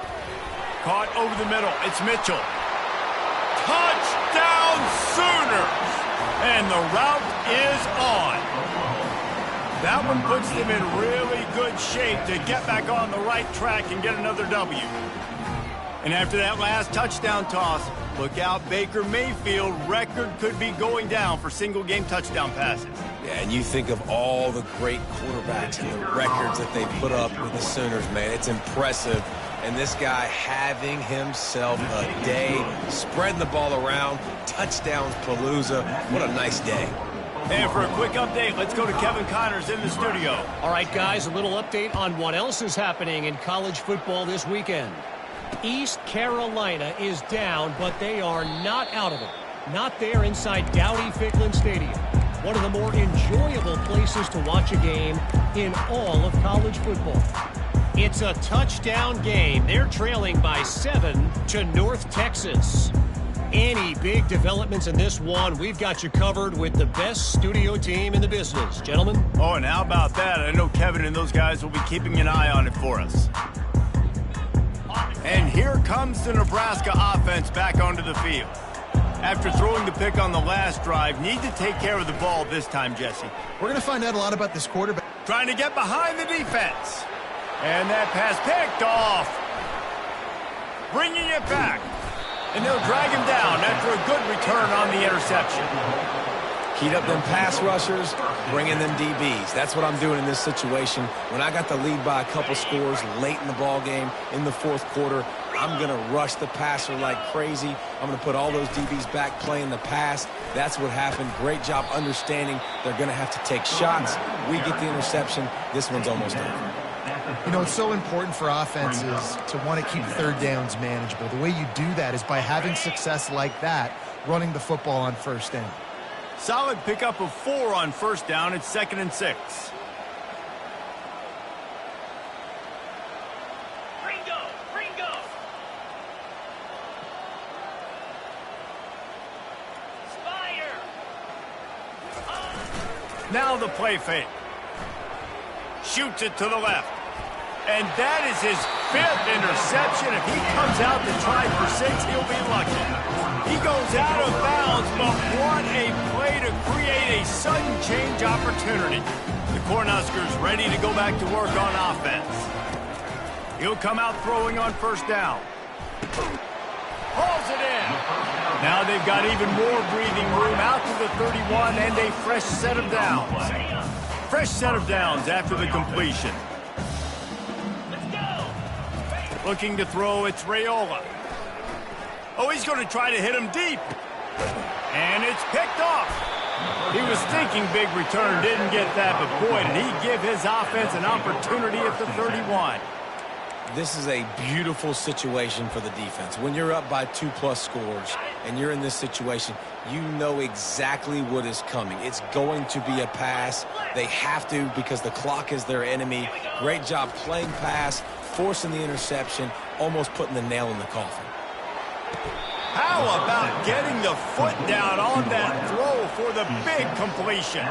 Caught over the middle. It's Mitchell. Touchdown Sooners! And the route is on. That one puts them in really good shape to get back on the right track and get another W. And after that last touchdown toss, look out, Baker Mayfield record could be going down for single-game touchdown passes. Yeah, and you think of all the great quarterbacks and the records that they put up with the Sooners, man. It's impressive. And this guy having himself a day, spreading the ball around, touchdowns palooza. What a nice day. And for a quick update, let's go to Kevin Connors in the studio. All right, guys, a little update on what else is happening in college football this weekend. East Carolina is down, but they are not out of it. Not there inside Dowdy-Ficklin Stadium. One of the more enjoyable places to watch a game in all of college football. It's a touchdown game. They're trailing by 7 to North Texas. Any big developments in this one, we've got you covered with the best studio team in the business. Gentlemen? Oh, and how about that? I know Kevin and those guys will be keeping an eye on it for us. And here comes the Nebraska offense back onto the field. After throwing the pick on the last drive, need to take care of the ball this time, Jesse. We're going to find out a lot about this quarterback. Trying to get behind the defense. And that pass picked off. Bringing it back. And they'll drag him down after a good return on the interception. Heat up them pass rushers, bring in them DBs. That's what I'm doing in this situation. When I got the lead by a couple scores late in the ball game, in the fourth quarter, I'm going to rush the passer like crazy. I'm going to put all those DBs back playing the pass. That's what happened. Great job understanding they're going to have to take shots. We get the interception. This one's almost over. You know, it's so important for offenses to want to keep third downs manageable. The way you do that is by having success like that, running the football on first down. Solid pickup of 4 on first down. It's 2nd and 6. Ringo. Spire. Now the play fake. Shoots it to the left. And that is his 5th interception. If he comes out to try for 6, he'll be lucky. He goes out of bounds, but what a play to create a sudden change opportunity. The Cornhuskers ready to go back to work on offense. He'll come out throwing on first down. Hauls it in. Now they've got even more breathing room out to the 31 and a fresh set of downs. Fresh set of downs after the completion. Looking to throw, it's Raiola. Oh, he's going to try to hit him deep. And it's picked off. He was thinking big return, didn't get that, but boy, did he give his offense an opportunity at the 31. This is a beautiful situation for the defense. When you're up by 2+ scores and you're in this situation, you know exactly what is coming. It's going to be a pass. They have to because the clock is their enemy. Great job playing pass, forcing the interception, almost putting the nail in the coffin. How about getting the foot down on that throw for the big completion?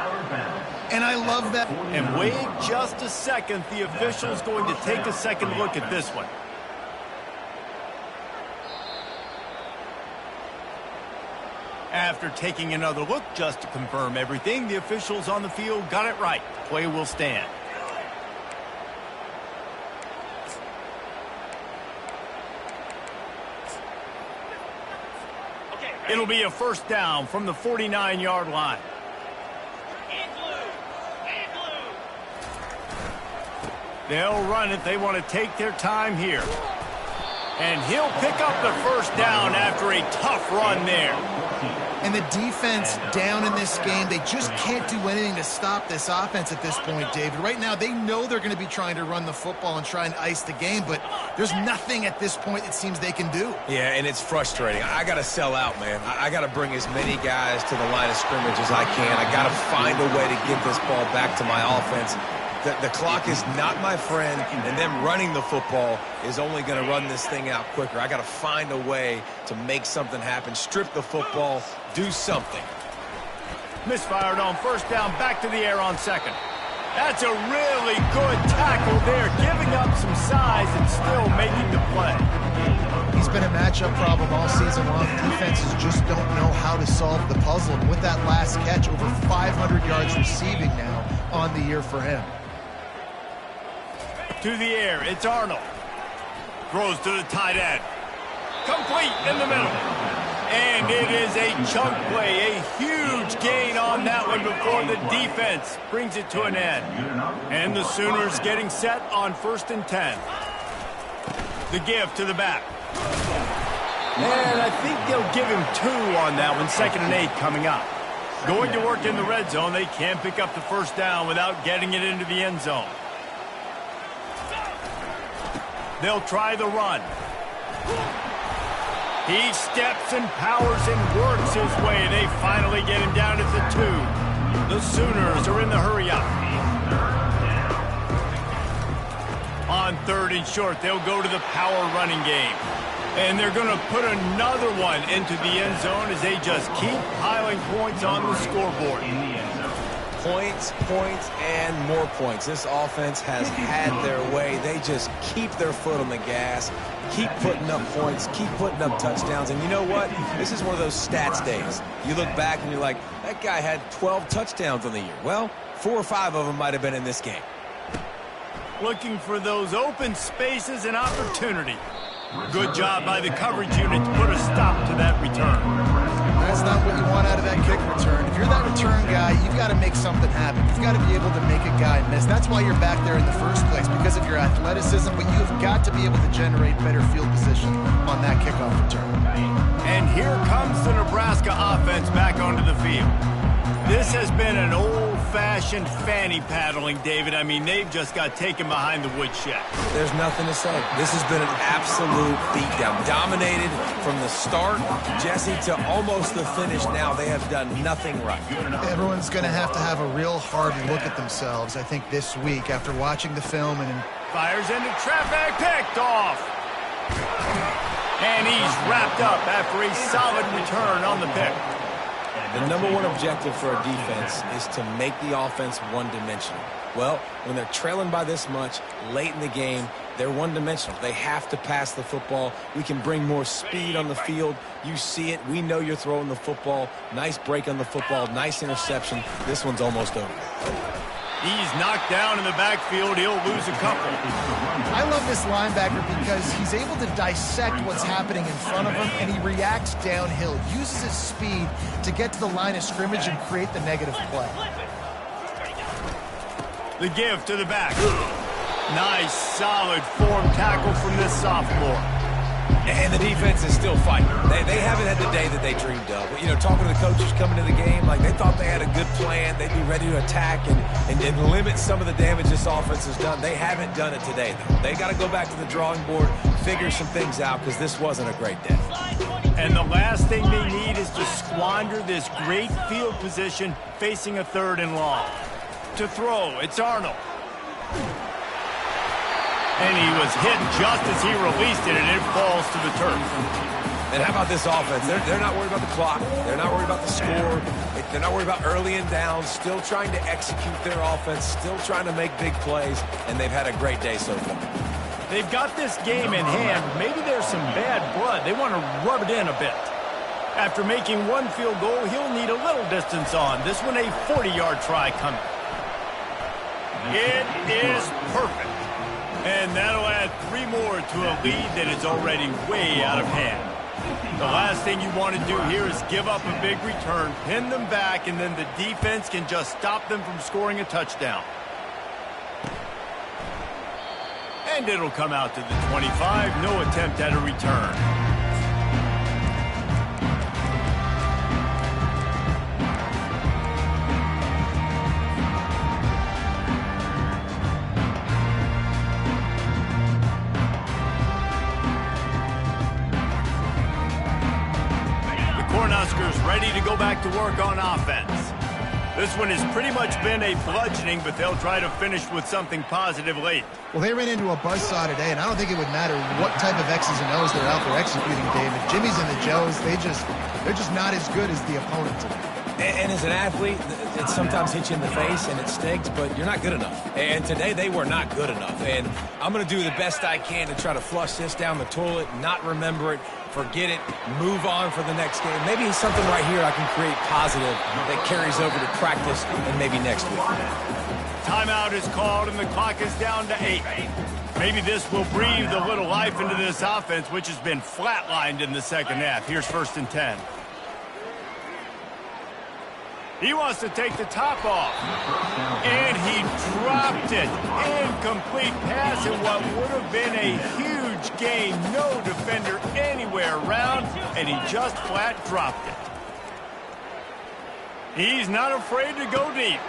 And I love that. And wait just a second. The official's going to take a second look at this one. After taking another look just to confirm everything, the officials on the field got it right. Play will stand. It'll be a first down from the 49-yard line. They'll run it. They want to take their time here. And he'll pick up the first down after a tough run there. And the defense down in this game, they just can't do anything to stop this offense at this point, David. Right now, they know they're going to be trying to run the football and try and ice the game, but there's nothing at this point it seems they can do. Yeah, and it's frustrating. I got to sell out, man. I got to bring as many guys to the line of scrimmage as I can. I got to find a way to get this ball back to my offense. The clock is not my friend, and them running the football is only going to run this thing out quicker. I got to find a way to make something happen, strip the football, do something. Misfired on first down, back to the air on second. That's a really good tackle there, giving up some size and still making the play. He's been a matchup problem all season long. Defenses just don't know how to solve the puzzle. And with that last catch, over 500 yards receiving now on the year for him. To the air, it's Arnold. Throws to the tight end. Complete in the middle. And it is a chunk play, a huge gain on that one before the defense brings it to an end. And the Sooners getting set on 1st and 10. The give to the back. And I think they'll give him 2 on that one, 2nd and 8 coming up. Going to work in the red zone, they can't pick up the first down without getting it into the end zone. They'll try the run. He steps and powers and works his way. They finally get him down at the 2. The Sooners are in the hurry-up. On 3rd and short, they'll go to the power running game. And they're going to put another one into the end zone as they just keep piling points on the scoreboard. Points, points, and more points. This offense has had their way. They just keep their foot on the gas, keep putting up points, keep putting up touchdowns. And you know what? This is one of those stats days. You look back and you're like, that guy had 12 touchdowns on the year. Well, 4 or 5 of them might have been in this game. Looking for those open spaces and opportunity. Good job by the coverage unit to put a stop to that return. That's not what you want out of that kick return. If you're that return guy, you've got to make something happen. You've got to be able to make a guy miss. That's why you're back there in the first place, because of your athleticism, but you've got to be able to generate better field position on that kickoff return. And here comes the Nebraska offense back onto the field. This has been an old-fashioned fanny paddling, David. I mean, they've just got taken behind the woodshed. There's nothing to say. This has been an absolute beatdown. Dominated from the start, Jesse, to almost the finish now. They have done nothing right. Everyone's going to have a real hard look at themselves, I think, this week after watching the film. And fires into traffic, picked off. And he's wrapped up after a solid return on the pick. The #1 objective for a defense is to make the offense one-dimensional. Well, when they're trailing by this much late in the game, they're one-dimensional. They have to pass the football. We can bring more speed on the field. You see it. We know you're throwing the football. Nice break on the football. Nice interception. This one's almost over. He's knocked down in the backfield. He'll lose a couple. I love this linebacker because he's able to dissect what's happening in front of him, and he reacts downhill, uses his speed to get to the line of scrimmage and create the negative play. The give to the back. Nice, solid form tackle from this sophomore. And the defense is still fighting. They haven't had the day that they dreamed of. You know, talking to the coaches coming to the game, like they thought they had a good plan. They'd be ready to attack and limit some of the damage this offense has done. They haven't done it today, though. They got to go back to the drawing board, figure some things out, because this wasn't a great day. And the last thing they need is to squander this great field position facing a 3rd and long. To throw, it's Arnold. And he was hit just as he released it, and it falls to the turf. And how about this offense? They're not worried about the clock. They're not worried about the score. They're not worried about early and down. Still trying to execute their offense. Still trying to make big plays. And they've had a great day so far. They've got this game in hand. Maybe there's some bad blood. They want to rub it in a bit. After making 1 field goal, he'll need a little distance on. This one a 40-yard try coming. It is perfect. And that'll add 3 more to a lead that is already way out of hand. The last thing you want to do here is give up a big return, pin them back, and then the defense can just stop them from scoring a touchdown. And it'll come out to the 25. No attempt at a return. Cornhuskers ready to go back to work on offense. This one has pretty much been a bludgeoning, but they'll try to finish with something positive late. Well, they ran into a buzzsaw today, and I don't think it would matter what type of X's and O's they're out there executing, David. Jimmy's and the Joes, they're just not as good as the opponent today. And as an athlete, it sometimes hits you in the face and it stinks, but you're not good enough. And today they were not good enough. And I'm going to do the best I can to try to flush this down the toilet, not remember it, forget it, move on for the next game. Maybe something right here I can create positive that carries over to practice and maybe next week. Timeout is called and the clock is down to 8. Maybe this will breathe a little life into this offense, which has been flatlined in the second half. Here's 1st and 10. He wants to take the top off. And he dropped it. Incomplete pass in what would have been a huge gain. No defender anywhere around, and he just flat dropped it. He's not afraid to go deep.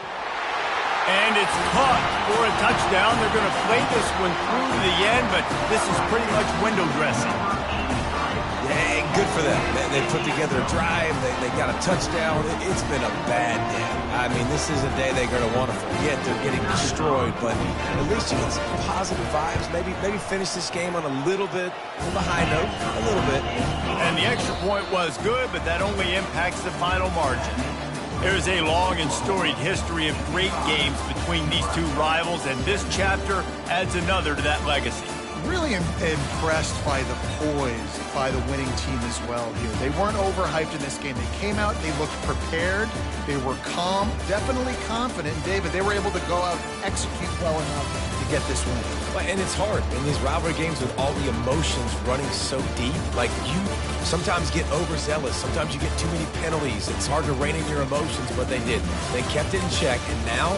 And it's caught for a touchdown. They're going to play this one through to the end, but this is pretty much window dressing. Yeah, good good for them. They put together a drive. They got a touchdown. It's been a bad day. I mean, this is a day they're going to want to forget. They're getting destroyed, but at least you get some positive vibes. Maybe finish this game on a little bit of a high note, a little bit. And the extra point was good, but that only impacts the final margin. There is a long and storied history of great games between these two rivals, and this chapter adds another to that legacy. Really impressed by the poise by the winning team as well here. They weren't overhyped in this game. They came out, they looked prepared, they were calm, definitely confident. And David, they were able to go out and execute well enough to get this win. And it's hard in these rivalry games with all the emotions running so deep. Like, you sometimes get overzealous. Sometimes you get too many penalties. It's hard to rein in your emotions, but they did. They kept it in check, and now